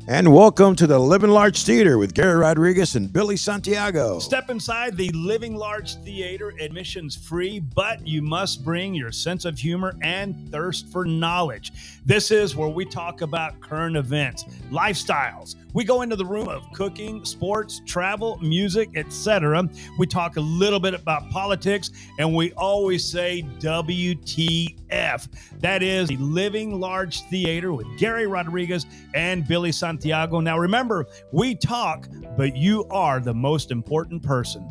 And welcome to the Living Large Theater with Gary Rodriguez and Billy Santiago. Step inside the Living Large Theater, admissions free, but you must bring your sense of humor and thirst for knowledge. This is where we talk about current events, lifestyles. We go into the room of cooking, sports, travel, music, etc. We talk a little bit about politics, and we always say WTF. That is the Living Large Theater with Gary Rodriguez and Billy Santiago. Now remember, we talk, but you are the most important person.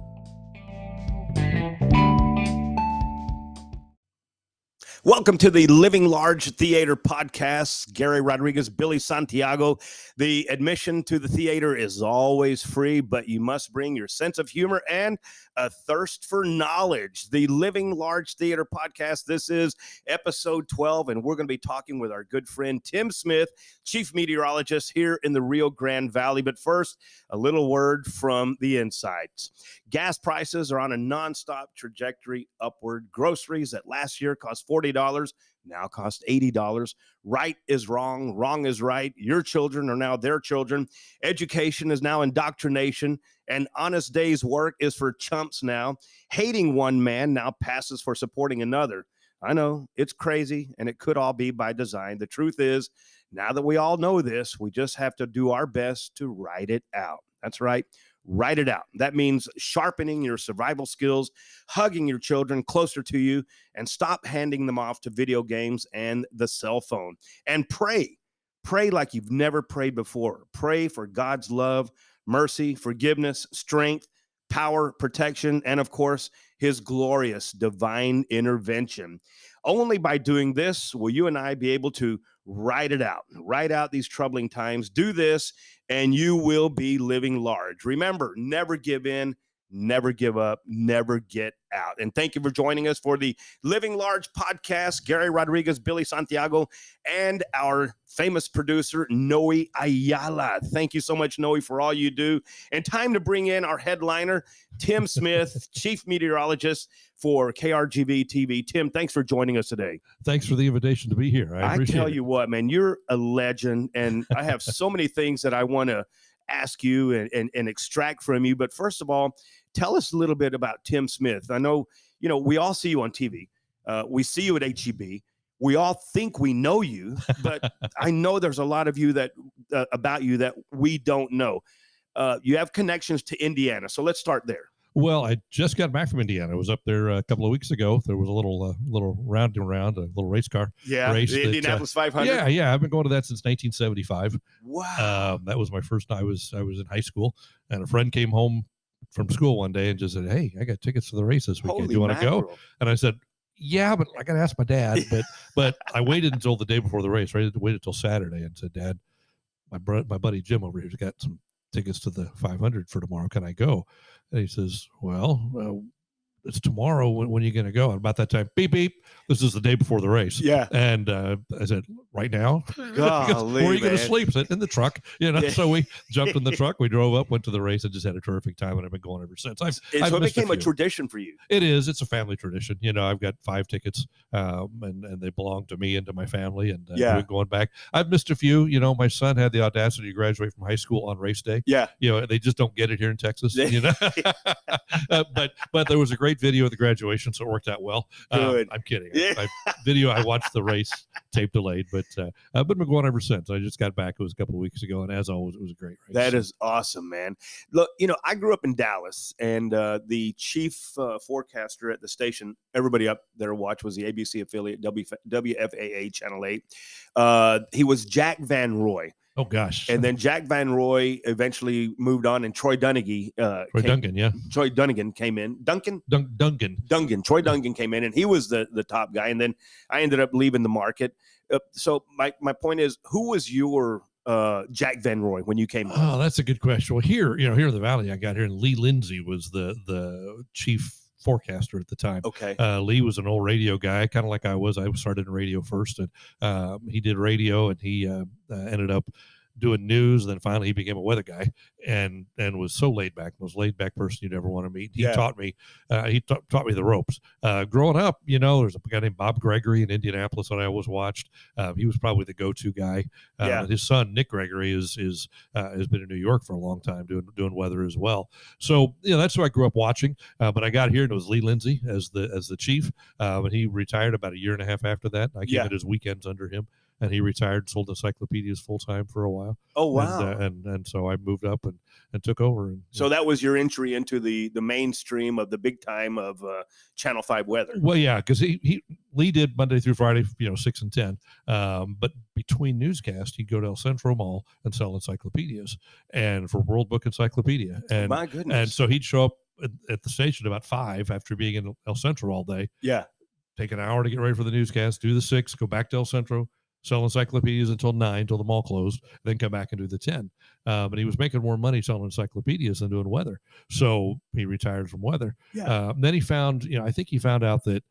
Welcome to the Living Large Theater podcast. Gary Rodriguez, Billy Santiago. The admission to the theater is always free, but you must bring your sense of humor and a thirst for knowledge. The Living Large Theater podcast. This is episode 12, and we're going to be talking with our good friend Tim Smith, chief meteorologist here in the Rio Grande Valley. But first, a little word from the insides. Gas prices are on a nonstop trajectory upward. Groceries that last year cost $40 now cost $80. Right is wrong. Wrong is right. Your children are now their children. Education is now indoctrination. And honest day's work is for chumps now. Hating one man now passes for supporting another. I know it's crazy, and it could all be by design. The truth is, now that we all know this, we just have to do our best to write it out. That's right. Write it out. That means sharpening your survival skills, hugging your children closer to you, and stop handing them off to video games and the cell phone. And pray. Pray like you've never prayed before. Pray for God's love, mercy, forgiveness, strength, power, protection, and of course, his glorious divine intervention. Only by doing this will you and I be able to write out these troubling times. Do this, and you will be living large. Remember, never give in, never give up, never get out. And thank you for joining us for the Living Large podcast. Gary Rodriguez, Billy Santiago, and our famous producer, Noe Ayala. Thank you so much, Noe, for all you do. And time to bring in our headliner, Tim Smith, chief meteorologist for KRGV TV. Tim, thanks for joining us today. Thanks for the invitation to be here. I appreciate tell it. you what, man, you're a legend, and I have so many things that I want to ask you and extract from you. But first of all, tell us a little bit about Tim Smith. I know, we all see you on TV. We see you at HEB. We all think we know you, but I know there's a lot of you that about you that we don't know. You have connections to Indiana, so let's start there. Well, I just got back from Indiana. I was up there a couple of weeks ago. There was a little round and round, a little race car race. The Indianapolis 500. Yeah. I've been going to that since 1975. Wow. That was my first. I was in high school, and a friend came home from school one day and just said, "Hey, I got tickets to the race this weekend. Do you want to go?" And I said, "Yeah, but I got to ask my dad." But I waited until the day before the race. Right, waited until Saturday and said, "Dad, my buddy Jim over here's got some tickets to the 500 for tomorrow. Can I go?" And he says, well, it's tomorrow. When are you going to go? And about that time, beep, beep. This is the day before the race. Yeah. And I said, right now? Golly, where are you going to sleep? Sit in the truck. So we jumped in the truck. We drove up, went to the race, and just had a terrific time. And I've been going ever since. So it became a tradition for you. It is. It's a family tradition. I've got 5 tickets, and they belong to me and to my family. And we're going back. I've missed a few. My son had the audacity to graduate from high school on race day. Yeah. They just don't get it here in Texas. But there was a great video of the graduation, so it worked out well. Good. I'm kidding. I watched the race, tape delayed, but I've been going ever since. I just got back. It was a couple of weeks ago, and as always, it was a great race. That is awesome, man. Look, I grew up in Dallas, and the chief forecaster at the station, everybody up there watched, was the ABC affiliate WFAA Channel 8. He was Jack Van Roy. Oh, gosh. And then Jack Van Roy eventually moved on, and Troy Dunnigan came in. Dungan. Troy Dungan came in, and he was the top guy. And then I ended up leaving the market. So my point is, who was your Jack Van Roy when you came on? Oh, that's a good question. Well, here in the Valley, I got here, and Lee Lindsay was the chief forecaster at the time. Okay. Lee was an old radio guy, kind of like I was. I started in radio first, and he did radio, and he ended up doing news. Then finally he became a weather guy and was so laid back, most laid back person you'd ever want to meet. He taught me, taught me the ropes. Growing up, there's a guy named Bob Gregory in Indianapolis that I always watched. He was probably the go-to guy. His son, Nick Gregory, has been in New York for a long time doing weather as well. So, that's who I grew up watching. But I got here and it was Lee Lindsay as the chief. And he retired about a year and a half after that. I came in his weekends under him. And he retired, sold encyclopedias full time for a while. Oh, wow. And so I moved up and took over. And, so that was your entry into the mainstream of the big time of Channel 5 weather. Well, yeah, because Lee did Monday through Friday, 6 and 10. But between newscasts, he'd go to El Centro Mall and sell encyclopedias, and for World Book Encyclopedia. And my goodness. And so he'd show up at the station about 5 after being in El Centro all day. Yeah. Take an hour to get ready for the newscast, do the 6, go back to El Centro, sell encyclopedias until 9, until the mall closed, then come back and do the 10. But he was making more money selling encyclopedias than doing weather. So he retired from weather. Yeah. Then he found, I think he found out that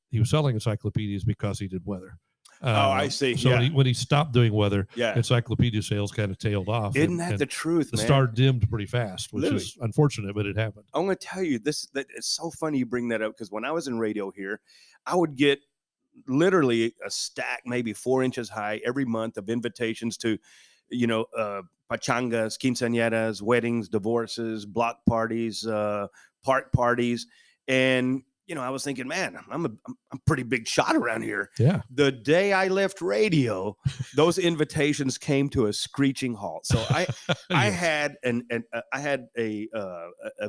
he was selling encyclopedias because he did weather. I see. So when he stopped doing weather, yeah, encyclopedia sales kind of tailed off. Isn't that the truth, the man? star dimmed pretty fast, which Literally. is unfortunate, but it happened. I'm going to tell you this, that it's so funny you bring that up, because when I was in radio here, I would get literally a stack, maybe 4 inches high every month of invitations to, pachangas, quinceañeras, weddings, divorces, block parties, park parties. And, I was thinking, man, I'm a pretty big shot around here. Yeah. The day I left radio, those invitations came to a screeching halt. So I had a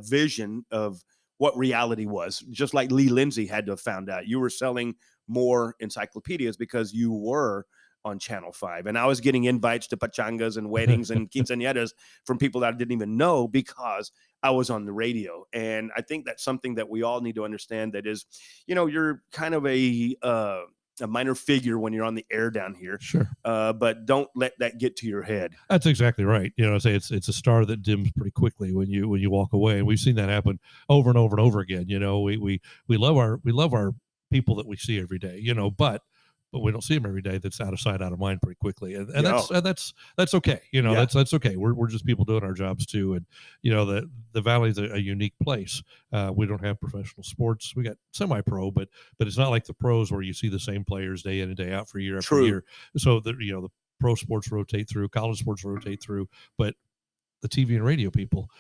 vision of what reality was, just like Lee Lindsay had to have found out. You were selling more encyclopedias because you were on Channel 5. And I was getting invites to pachangas and weddings and quinceañeras from people that I didn't even know because I was on the radio. And I think that's something that we all need to understand, that is, you're kind of a minor figure when you're on the air down here. Sure. But don't let that get to your head. That's exactly right. I say it's a star that dims pretty quickly when you walk away. And we've seen that happen over and over and over again. We love our people that we see every day, but we don't see them every day. That's out of sight, out of mind pretty quickly. And that's okay. That's okay. We're just people doing our jobs too. And, the Valley's a unique place. We don't have professional sports. We got semi-pro, but it's not like the pros where you see the same players day in and day out for year after year. So the pro sports rotate through, college sports rotate through, but the TV and radio people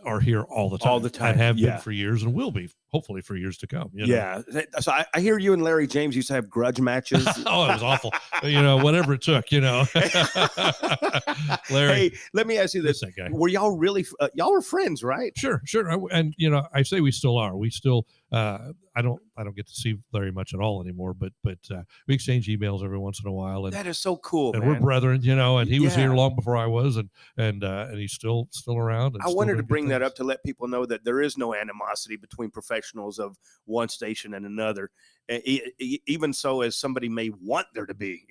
are here all the time. And have been for years and will be, hopefully, for years to come. Yeah. So I hear you and Larry James used to have grudge matches. Oh, it was awful. Whatever it took, Larry. Hey, let me ask you this. Were y'all really, y'all were friends, right? Sure. And, I say we still are. We still, I don't get to see Larry much at all anymore, but we exchange emails every once in a while. And that is so cool, and man. We're brethren, and he was here long before I was, and he's still around. And I wanted to bring that up to let people know that there is no animosity between professionals of one station and another, even so as somebody may want there to be,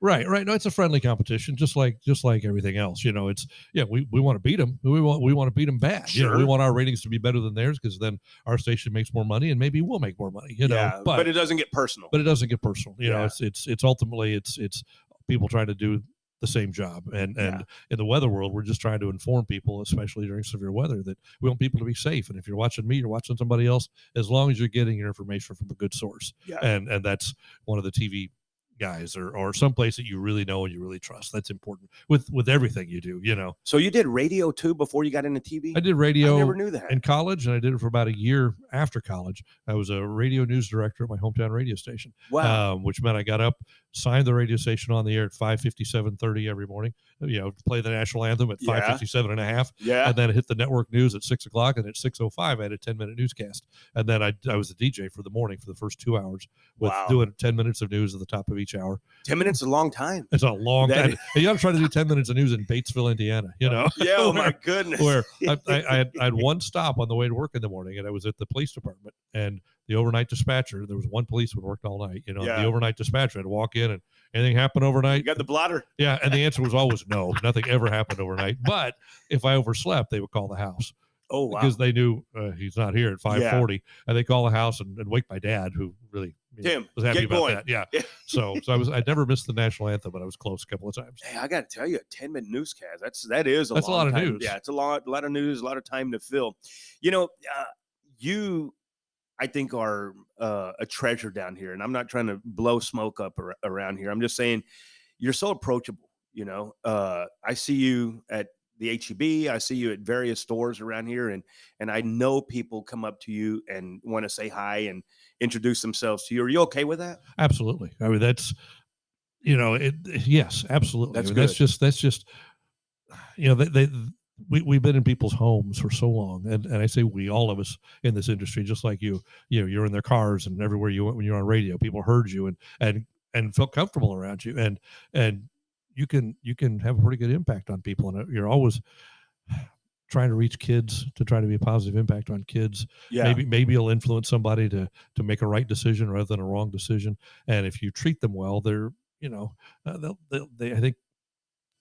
Right. No, it's a friendly competition, just like everything else. It's we want to beat them. We want to beat them bad. Sure. We want our ratings to be better than theirs, because then our station makes more money and maybe we'll make more money. But it doesn't get personal. It's ultimately it's people trying to do the same job. And in the weather world, we're just trying to inform people, especially during severe weather, that we want people to be safe. And if you're watching me, you're watching somebody else, as long as you're getting your information from a good source. Yeah. And that's one of the TV guys or someplace that you really know and you really trust. That's important with everything you do, So you did radio too before you got into TV? I did radio. I never knew that. In college, and I did it for about a year after college. I was a radio news director at my hometown radio station. Wow. Which meant I got up, signed the radio station on the air at 5:57:30 every morning, play the national anthem at 5:57 and a half. Yeah. And then I hit the network news at 6 o'clock, and at 6:05 I had a 10-minute newscast. And then I was the DJ for the morning for the first 2 hours with doing 10 minutes of news at the top of each hour. 10 minutes is a long time. It's a long time. You got to try to do 10 minutes of news in Batesville, Indiana, Yeah, oh my goodness. Where I had one stop on the way to work in the morning, and I was at the police department, and the overnight dispatcher, there was one policeman worked all night, the overnight dispatcher had to walk in and anything happened overnight. You got the blotter? Yeah. And the answer was always no, nothing ever happened overnight. But if I overslept, they would call the house. Oh, wow. Because they knew he's not here at 5:40, and they call the house and wake my dad, who really, Tim, was happy get about going. that. Yeah. So I never missed the national anthem, but I was close a couple of times. Hey, I got to tell you, a 10-minute newscast. That's a lot of time. news. Yeah, it's a lot of news, a lot of time to fill. You know, you, I think, are a treasure down here, and I'm not trying to blow smoke up around here. I'm just saying you're so approachable. You know, I see you at the HEB. I see you at various stores around here, and I know people come up to you and want to say hi and introduce themselves to you. Are you okay with that? Absolutely. I mean, that's, yes, absolutely. That's I mean, good. That's just, we've been in people's homes for so long. And I say we, all of us in this industry, just like you're in their cars and everywhere you went when you're on radio, people heard you and felt comfortable around you. And you can have a pretty good impact on people. And you're always trying to reach kids, to try to be a positive impact on kids. Yeah. Maybe you'll influence somebody to make a right decision rather than a wrong decision. And if you treat them well, they're, I think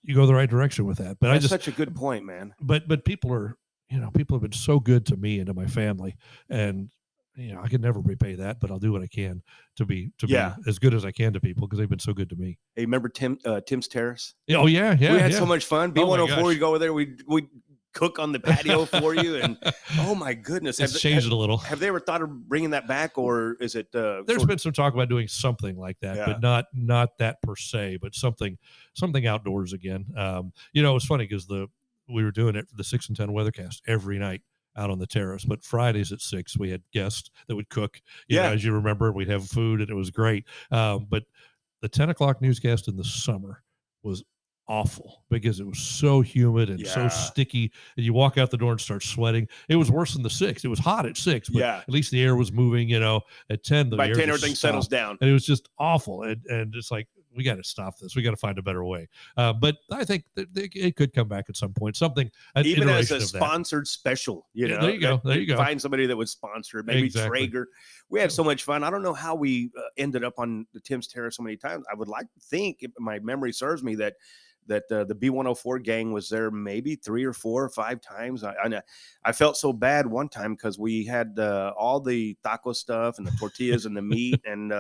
you go the right direction with that. But that's such a good point, man. But people are, people have been so good to me and to my family, and I can never repay that, but I'll do what I can to be as good as I can to people because they've been so good to me. Hey, remember Tim's Terrace? Oh yeah. We had so much fun. B104, we go over there, we cook on the patio for you, and oh my goodness, it's changed a little. Have they ever thought of bringing that back, or is it? There's been some talk about doing something like that, but not that per se, but something outdoors again. It was funny because we were doing it for the 6 and 10 weathercast every night out on the terrace, but Fridays at 6 we had guests that would cook. As you remember, we'd have food and it was great. But the 10 o'clock newscast in the summer was awful because it was so humid and so sticky, and you walk out the door and start sweating. It was worse than the 6. It was hot at 6, but at least the air was moving. At 10, by 10 everything settles down, and it was just awful. And it's like, we got to stop this. We got to find a better way. But I think that it could come back at some point. Something even as a sponsored special. There you go. Find somebody that would sponsor it. Maybe Traeger. We had so much fun. I don't know how we ended up on the Tim's Terrace so many times. I would like to think, if my memory serves me, that the B104 gang was there maybe 3 or 4 or 5 times. I felt so bad one time because we had all the taco stuff and the tortillas and the meat, and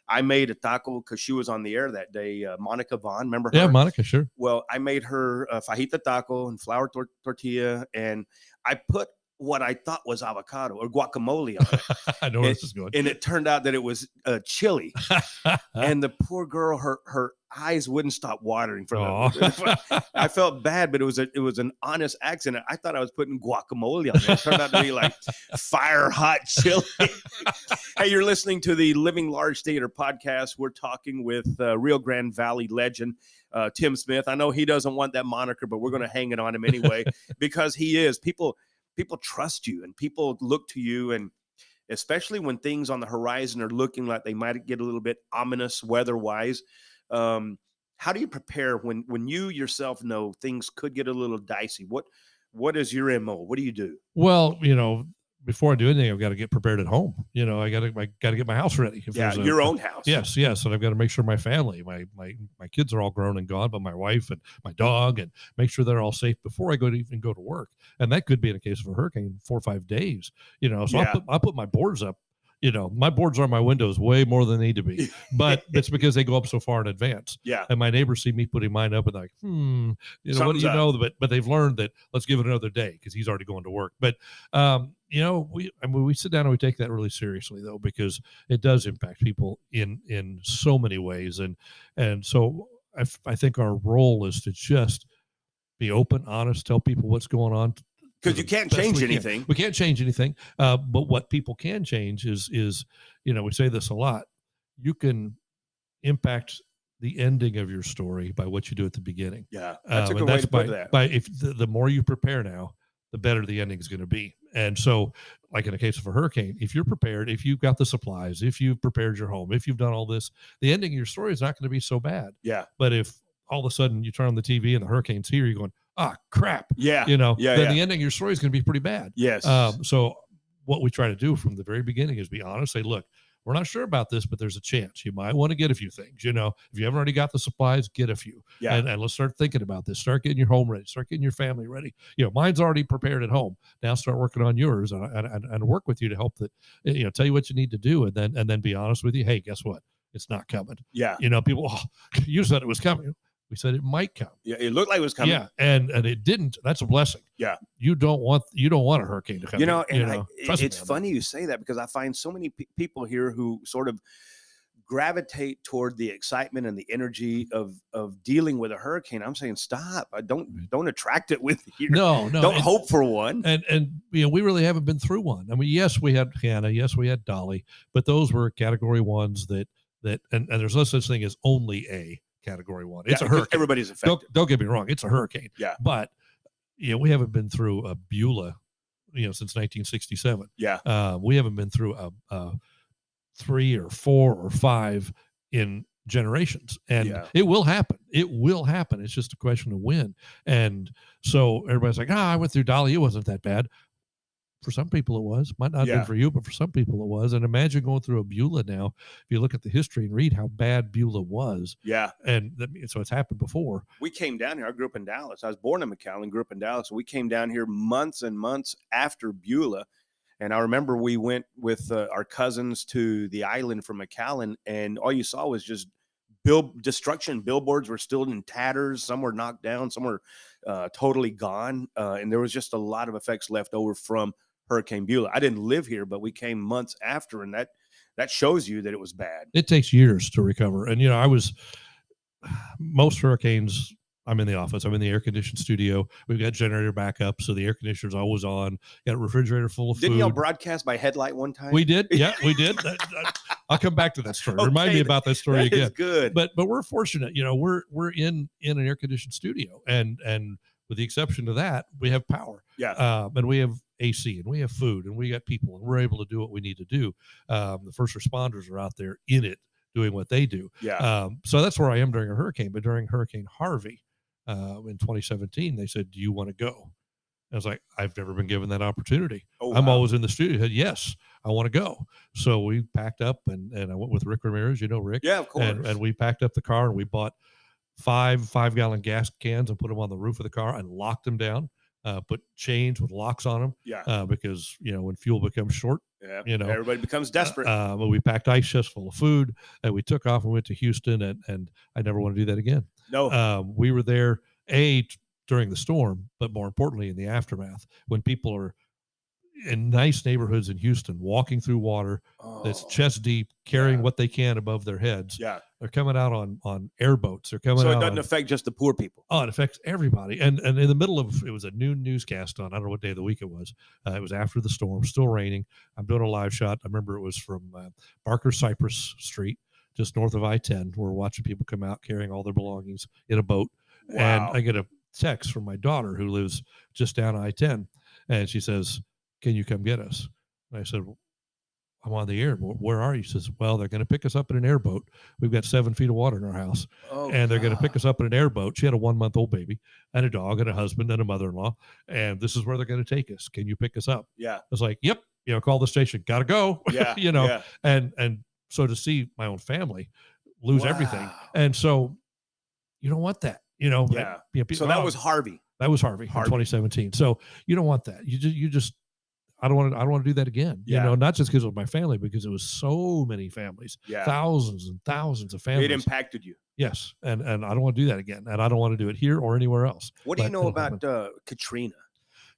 I made a taco because she was on the air that day. Monica Vaughn, remember her? Yeah, Monica, sure. Well, I made her a fajita taco and flour tortilla, and I put what I thought was avocado or guacamole on it. I know where this is going. And it turned out that it was chili. And the poor girl, her eyes wouldn't stop watering from it. I felt bad, but it was an honest accident. I thought I was putting guacamole on it. It turned out to be like fire hot chili. Hey, you're listening to the Living Large Theater podcast. We're talking with Rio Grande Valley legend Tim Smith. I know he doesn't want that moniker, but we're going to hang it on him anyway because he is. People trust you, and people look to you, and especially when things on the horizon are looking like they might get a little bit ominous weather-wise. How do you prepare when you yourself know things could get a little dicey? What is your MO? What do you do? Well, before I do anything, I've got to get prepared at home. I got to get my house ready. Your own house. Yes. And I've got to make sure my family, my kids are all grown and gone, but my wife and my dog, and make sure they're all safe before I even go to work. And that could be in a case of a hurricane, 4 or 5 days. So I'll put my boards up. My boards are on my windows way more than they need to be, but it's because they go up so far in advance. Yeah. And my neighbors see me putting mine up and they're like, what do you know? But they've learned that let's give it another day because he's already going to work. But, we sit down and we take that really seriously though, because it does impact people in so many ways. And so I think our role is to just be open, honest, tell people what's going on. Because you can't change anything. We can't change anything. But what people can change is we say this a lot. You can impact the ending of your story by what you do at the beginning. Yeah, that's a good way to put that. If the more you prepare now, the better the ending is going to be. And so, like in the case of a hurricane, if you're prepared, if you've got the supplies, if you've prepared your home, if you've done all this, the ending of your story is not going to be so bad. Yeah. But if all of a sudden you turn on the TV and the hurricane's here, you're going, crap. Yeah. Then the ending of your story is going to be pretty bad. Yes. So what we try to do from the very beginning is be honest, say, look, we're not sure about this, but there's a chance. You might want to get a few things. You know, if you haven't already got the supplies, get a few. Yeah. And let's start thinking about this. Start getting your home ready. Start getting your family ready. You know, mine's already prepared at home. Now start working on yours and work with you to help that, you know, tell you what you need to do. And then be honest with you. Hey, guess what? It's not coming. Yeah. You know, people, you said it was coming. We said it might come. Yeah, it looked like it was coming. Yeah, and it didn't. That's a blessing. Yeah. You don't want a hurricane to come. You know, in, and it's funny you say that, because I find so many people here who sort of gravitate toward the excitement and the energy of dealing with a hurricane. I'm saying, stop. Don't attract it with you. No. Don't hope for one. And you know, we really haven't been through one. I mean, yes, we had Hannah, yes, we had Dolly, but those were category ones that and there's no such thing as only a category 1. It's a hurricane. Everybody's affected. Don't get me wrong. It's a hurricane. Yeah. But you know, we haven't been through a Beulah, you know, since 1967. Yeah. We haven't been through a 3 or 4 or 5 in generations, and it will happen. It will happen. It's just a question of when. And so everybody's like, I went through Dolly. It wasn't that bad. For some people it was. Might not have been for you, but for some people it was. And imagine going through a Beulah now. If you look at the history and read how bad Beulah was. Yeah. And so it's happened before. We came down here. I grew up in Dallas. I was born in McAllen, grew up in Dallas. We came down here months and months after Beulah. And I remember we went with our cousins to the island from McAllen, and all you saw was just destruction. Billboards were still in tatters. Some were knocked down. Some were totally gone. And there was just a lot of effects left over from Hurricane Beulah. I didn't live here, but we came months after, and that shows you that it was bad. It takes years to recover. And, you know, most hurricanes, I'm in the office. I'm in the air-conditioned studio. We've got generator backup, so the air conditioner's always on. Got a refrigerator full of food. Didn't y'all broadcast by headlight one time? We did. Yeah, we did. I'll come back to that story. Okay, remind me about that story again. Is good. But we're fortunate. You know, we're in an air-conditioned studio, and with the exception of that, we have power. Yeah. And we have AC, and we have food, and we got people, and we're able to do what we need to do. The first responders are out there in it doing what they do. Yeah. So that's where I am during a hurricane. But during Hurricane Harvey in 2017, they said, do you want to go? I was like, I've never been given that opportunity. Oh, wow. I'm always in the studio. I said, yes, I want to go. So we packed up, and I went with Rick Ramirez. You know Rick? Yeah, of course. And we packed up the car, and we bought 5-gallon gas cans and put them on the roof of the car and locked them down. Put chains with locks on them. Yeah. Because, you know, when fuel becomes short, you know, everybody becomes desperate. But we packed ice chests full of food, and we took off and went to Houston, and I never want to do that again. No. We were there, during the storm, but more importantly in the aftermath, when people are in nice neighborhoods in Houston, walking through water that's chest deep, carrying what they can above their heads. Yeah. They're coming out on airboats. They're coming out. So it doesn't affect just the poor people. Oh, it affects everybody. And in the middle of, it was a noon newscast on, I don't know what day of the week it was. It was after the storm, still raining. I'm doing a live shot. I remember it was from Barker Cypress Street, just north of I-10. We're watching people come out carrying all their belongings in a boat. Wow. And I get a text from my daughter who lives just down I-10. And she says, can you come get us? And I said, I'm on the air. Where are you? She says, well, they're going to pick us up in an airboat. We've got 7 feet of water in our house. And they're going to pick us up in an airboat. She had a 1-month-old baby and a dog and a husband and a mother-in-law. And this is where they're going to take us. Can you pick us up? Yeah. I was like, yep. You know, call the station. Got to go. Yeah. You know, and so to see my own family lose everything. And so you don't want that, you know. Yeah. So that was Harvey. That was Harvey in 2017. So you don't want that. You just, I don't want to do that again. You know, not just because of my family, because it was so many families, thousands and thousands of families. It impacted you. Yes. And I don't want to do that again. And I don't want to do it here or anywhere else. What do you know about Katrina?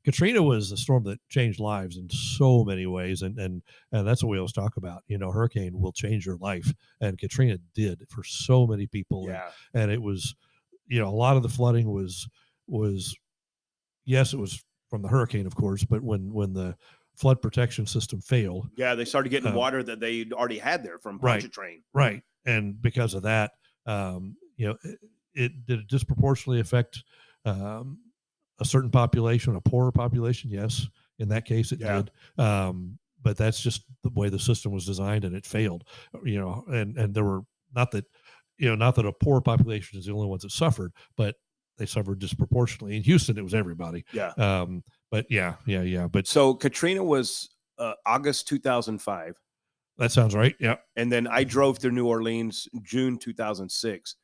Katrina was a storm that changed lives in so many ways. And that's what we always talk about. You know, hurricane will change your life. And Katrina did for so many people. Yeah. And it was, you know, a lot of the flooding was, yes, it was from the hurricane, of course, but when the flood protection system failed. Yeah, they started getting water that they already had there from Pontchartrain. Right. And because of that, you know, it did disproportionately affect a certain population, a poorer population. Yes, in that case it did. But that's just the way the system was designed, and it failed. You know, and there were not that a poor population is the only ones that suffered, but they suffered disproportionately. In Houston, it was everybody. Yeah. But yeah. But so Katrina was August 2005. That sounds right. Yeah. And then I drove through New Orleans June 2006,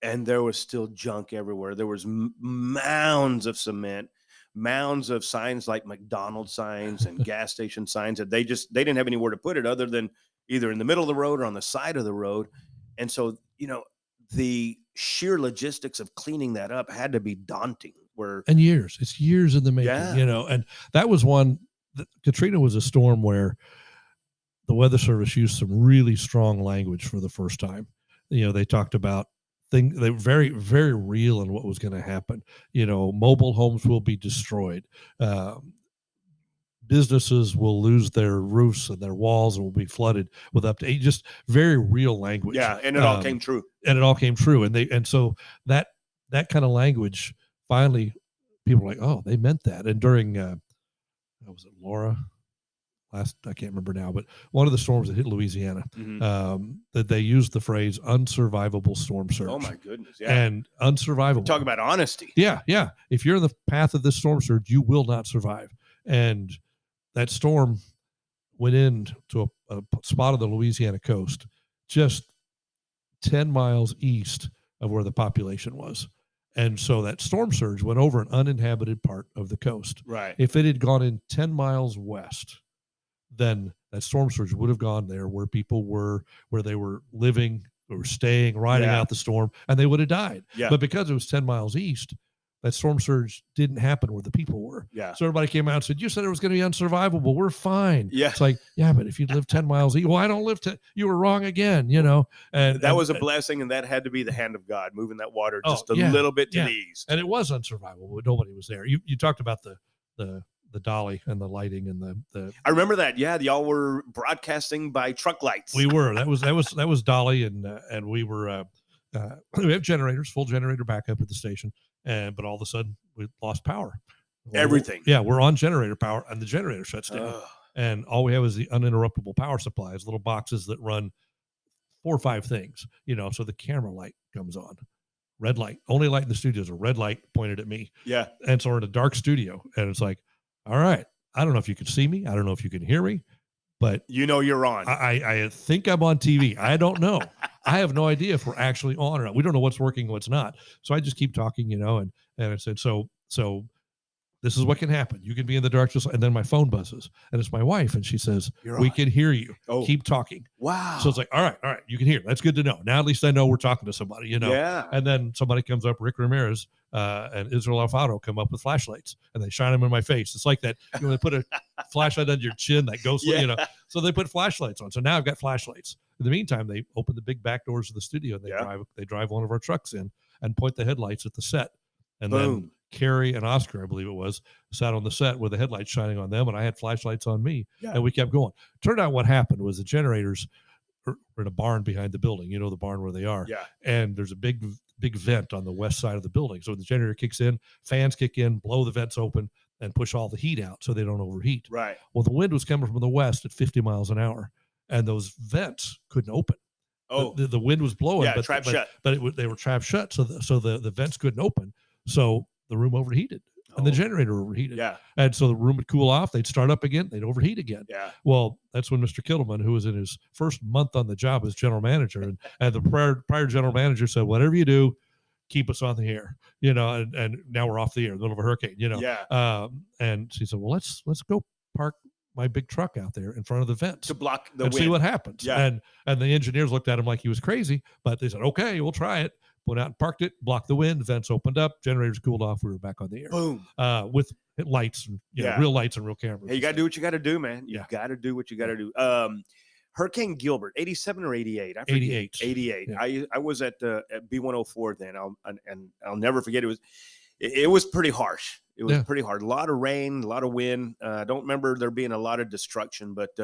and there was still junk everywhere. There was mounds of cement, mounds of signs like McDonald's signs and gas station signs that they didn't have anywhere to put it other than either in the middle of the road or on the side of the road. And so, the sheer logistics of cleaning that up had to be daunting. And it's years in the making, and that was one. Katrina was a storm where the Weather Service used some really strong language for the first time. They talked about things. They were very, very real in what was going to happen. Mobile homes will be destroyed. Businesses will lose their roofs and their walls and will be flooded with up to 8, just very real language. Yeah. And it all came true. And so that kind of language, finally, people were like, oh, they meant that. And during, was it Laura? I can't remember now, but one of the storms that hit Louisiana, that they used the phrase unsurvivable storm surge. Oh my goodness. Yeah. And unsurvivable. Talk about honesty. Yeah. Yeah. If you're in the path of this storm surge, you will not survive. And that storm went into a spot of the Louisiana coast, just 10 miles east of where the population was. And so that storm surge went over an uninhabited part of the coast. Right. If it had gone in 10 miles west, then that storm surge would have gone there where people were, where they were living, or staying, riding out the storm, and they would have died. Yeah. But because it was 10 miles east, that storm surge didn't happen where the people were. Yeah. So everybody came out and said, you said it was going to be unsurvivable. We're fine. Yeah. It's like, yeah, but if you live 10 miles east, well, I don't live you were wrong again, And that was a blessing, and that had to be the hand of God moving that water just a little bit to the east. And it was unsurvivable, but nobody was there. You talked about the dolly and the lighting and the I remember that. Yeah, y'all were broadcasting by truck lights. We were. That was dolly, and we were we have generators, full generator backup at the station, but all of a sudden we lost power. Everything. We're on generator power, and the generator shuts down, and all we have is the uninterruptible power supplies, little boxes that run 4 or 5 things. So the camera light comes on. Red light. Only light in the studio is a red light pointed at me. Yeah. And so we're in a dark studio, and it's like, all right, I don't know if you can see me. I don't know if you can hear me, but you're on. I think I'm on TV. I don't know. I have no idea if we're actually on or not. We don't know what's working, what's not. So I just keep talking, and I said, so this is what can happen. You can be in the dark, and then my phone buzzes, and it's my wife, and she says, we can hear you. Oh. Keep talking. Wow. So it's like, all right, you can hear. That's good to know. Now at least I know we're talking to somebody, Yeah. And then somebody comes up, Rick Ramirez and Israel Alfaro come up with flashlights, and they shine them in my face. It's like that, they put a flashlight under your chin, that ghostly, So they put flashlights on. So now I've got flashlights. In the meantime, they open the big back doors of the studio, and they drive one of our trucks in and point the headlights at the set. And then Carrie and Oscar, I believe it was, sat on the set with the headlights shining on them, and I had flashlights on me, and we kept going. Turned out what happened was the generators were in a barn behind the building, the barn where they are. Yeah. And there's a big vent on the west side of the building. So when the generator kicks in, fans kick in, blow the vents open, and push all the heat out so they don't overheat. Right. Well, the wind was coming from the west at 50 miles an hour, and those vents couldn't open. Oh. The wind was blowing, but trapped shut. But they were trapped shut, so the vents couldn't open. So the room overheated, and the generator overheated. Yeah. And so the room would cool off. They'd start up again. They'd overheat again. Yeah. Well, that's when Mr. Kittleman, who was in his first month on the job as general manager, and the prior general manager said, whatever you do, keep us on the air, and now we're off the air in the middle of a hurricane, Yeah. And she said, well, let's go park my big truck out there in front of the vents to block the and wind. see what happens. Yeah. And the engineers looked at him like he was crazy, but they said, okay, we'll try it. Went out and parked it, blocked the wind, vents opened up, generators cooled off, we were back on the air. Boom. With lights and real lights and real cameras. Hey, you got to do what you got to do, man. You got to do what you got to do. Hurricane Gilbert, 87 or 88? I forget. 88. 88. Yeah. I was at B104 then. I'll never forget. It was pretty harsh. It was pretty hard. A lot of rain, a lot of wind. I don't remember there being a lot of destruction, but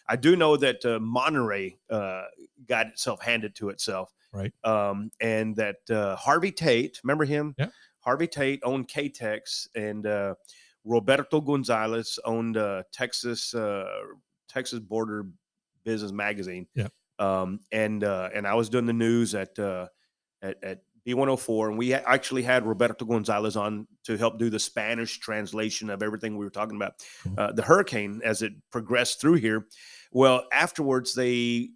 I do know that Monterey got itself handed to itself. Right. And that Harvey Tate, remember him? Yeah. Harvey Tate owned K-Tex, and Roberto Gonzalez owned Texas Border Business Magazine. Yeah. And I was doing the news at E104, and we actually had Roberto Gonzalez on to help do the Spanish translation of everything we were talking about. The hurricane, as it progressed through here, well, afterwards, the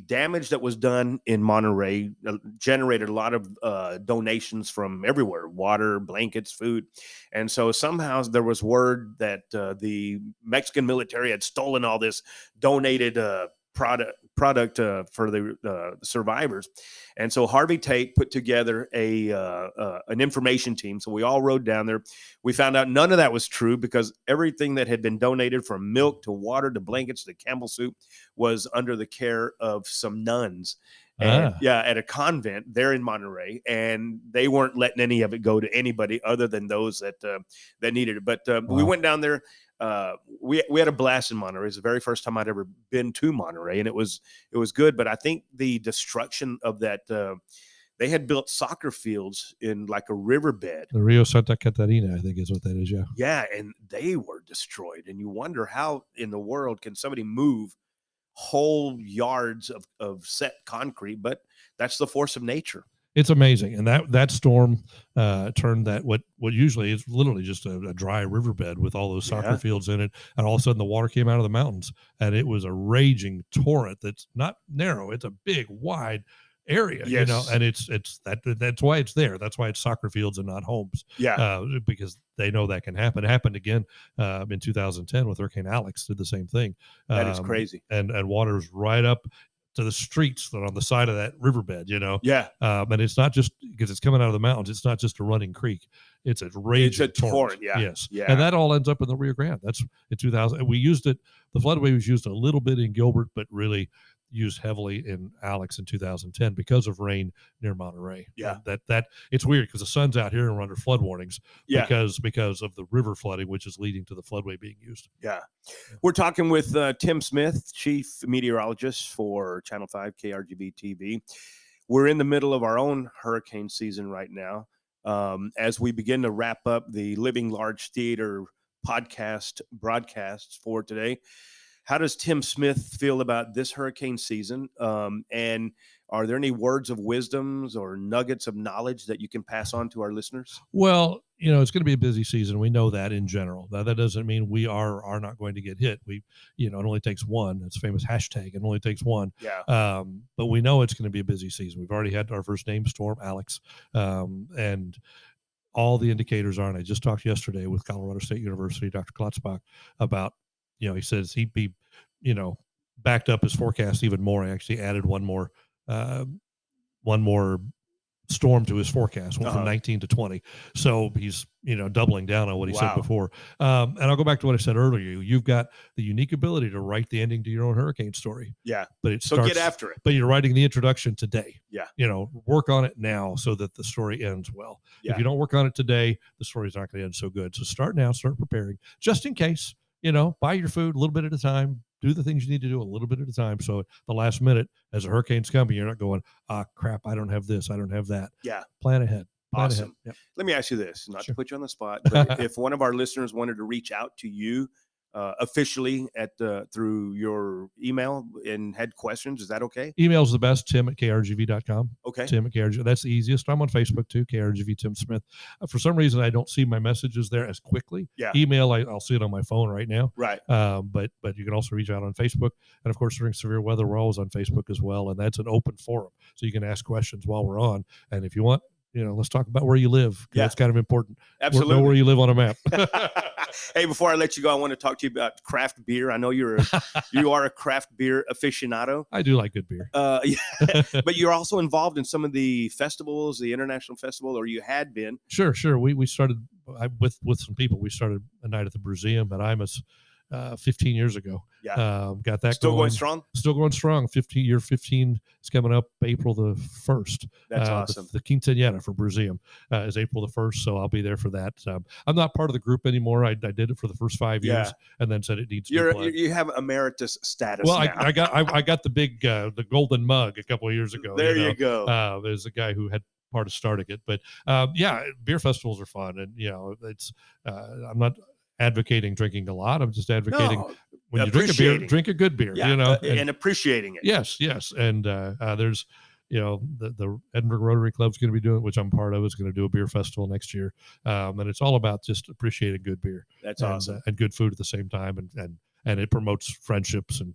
damage that was done in Monterey generated a lot of donations from everywhere: water, blankets, food. And so somehow there was word that the Mexican military had stolen all this donated product for the survivors. And so Harvey Tate put together an information team. So we all rode down there. We found out none of that was true, because everything that had been donated, from milk to water to blankets to Campbell soup, was under the care of some nuns. And at a convent there in Monterey, and they weren't letting any of it go to anybody other than those that needed it. But we went down there. We had a blast in Monterey. It's the very first time I'd ever been to Monterey, and it was good. But I think the destruction of that, they had built soccer fields in like a riverbed. The Rio Santa Catarina, I think is what that is. Yeah. Yeah. And they were destroyed. And you wonder, how in the world can somebody move whole yards of set concrete? But that's the force of nature. It's amazing. And that storm turned that what usually is literally just a dry riverbed with all those soccer fields in it. And all of a sudden the water came out of the mountains, and it was a raging torrent that's not narrow. It's a big, wide area, you know, and that's why it's there. That's why it's soccer fields and not homes. Because they know that can happen. It happened again in 2010 with Hurricane Alex. Did the same thing. That is crazy. And water's right up to the streets that are on the side of that riverbed, you know. And it's not just because it's coming out of the mountains. It's not just a running creek. It's a raging torrent. And that all ends up in the Rio Grande. That's in 2000. We used it. The floodway was used a little bit in Gilbert, but really used heavily in Alex in 2010 because of rain near Monterey. That it's weird because the sun's out here and we're under flood warnings because of the river flooding, which is leading to the floodway being used. We're talking with Tim Smith, chief meteorologist for Channel 5 KRGB TV. We're in the middle of our own hurricane season right now. As we begin to wrap up the Living Large Theater podcast broadcasts for today, how does Tim Smith feel about this hurricane season? And are there any words of wisdoms or nuggets of knowledge that you can pass on to our listeners? Well, you know, it's going to be a busy season. We know that in general. Now, that doesn't mean we are not going to get hit. It only takes one. It's a famous hashtag. It only takes one. But we know it's going to be a busy season. We've already had our first named storm, Alex, and all the indicators are. And I just talked yesterday with Colorado State University, Dr. Klotzbach, about, he says he'd be, backed up his forecast even more. I actually added one more storm to his forecast, went from 19 to 20. So he's, doubling down on what he said before. And I'll go back to what I said earlier. You've got the unique ability to write the ending to your own hurricane story. But get after it. But you're writing the introduction today. Work on it now so that the story ends well. If you don't work on it today, the story's not going to end so good. So start now, start preparing just in case. Buy your food a little bit at a time. Do the things you need to do a little bit at a time. So at the last minute, as a hurricane's coming, you're not going, crap, I don't have this, I don't have that. Plan ahead. Awesome. Let me ask you this, not to put you on the spot, but if one of our listeners wanted to reach out to you officially through your email and had questions, is that okay? Email's the best, tim@krgv.com. Okay. Tim at KRGV. That's the easiest. I'm on Facebook too, KRGV Tim Smith. For some reason, I don't see my messages there as quickly. Email, I'll see it on my phone right now. But you can also reach out on Facebook. And of course, during severe weather, we're always on Facebook as well. And that's an open forum. So you can ask questions while we're on. And if you want, let's talk about where you live. That's kind of important. Absolutely. Know where you live on a map. Hey, before I let you go, I want to talk to you about craft beer. I know you are a craft beer aficionado. I do like good beer. But you're also involved in some of the festivals, the international festival, or you had been. Sure. We started with some people. We started a night at the Museum at Imus 15 years ago. Got that still going strong. Still going strong. 15 is coming up April the 1st. That's awesome. The quinceañera for Museum is April the 1st, so I'll be there for that. I'm not part of the group anymore. I did it for the first 5 years, and then said it needs. You have emeritus status. Well, now. I got the big the golden mug a couple of years ago. There you go. There's a guy who had part of starting it, but beer festivals are fun, and it's I'm not advocating drinking a lot. I'm just advocating when you drink a beer, drink a good beer, and appreciating it. Yes. And there's, the Edinburgh Rotary Club's going to be doing, which I'm part of, is going to do a beer festival next year. And it's all about just appreciating good beer. That's awesome. And good food at the same time. And it promotes friendships and,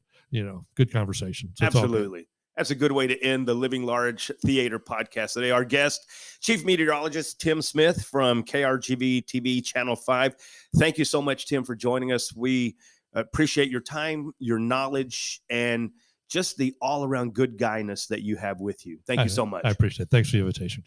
good conversation. So absolutely. That's a good way to end the Living Large Theater podcast today. Our guest, Chief Meteorologist Tim Smith from KRGV TV Channel 5. Thank you so much, Tim, for joining us. We appreciate your time, your knowledge, and just the all-around good guyness that you have with you. Thank you so much. I appreciate it. Thanks for the invitation.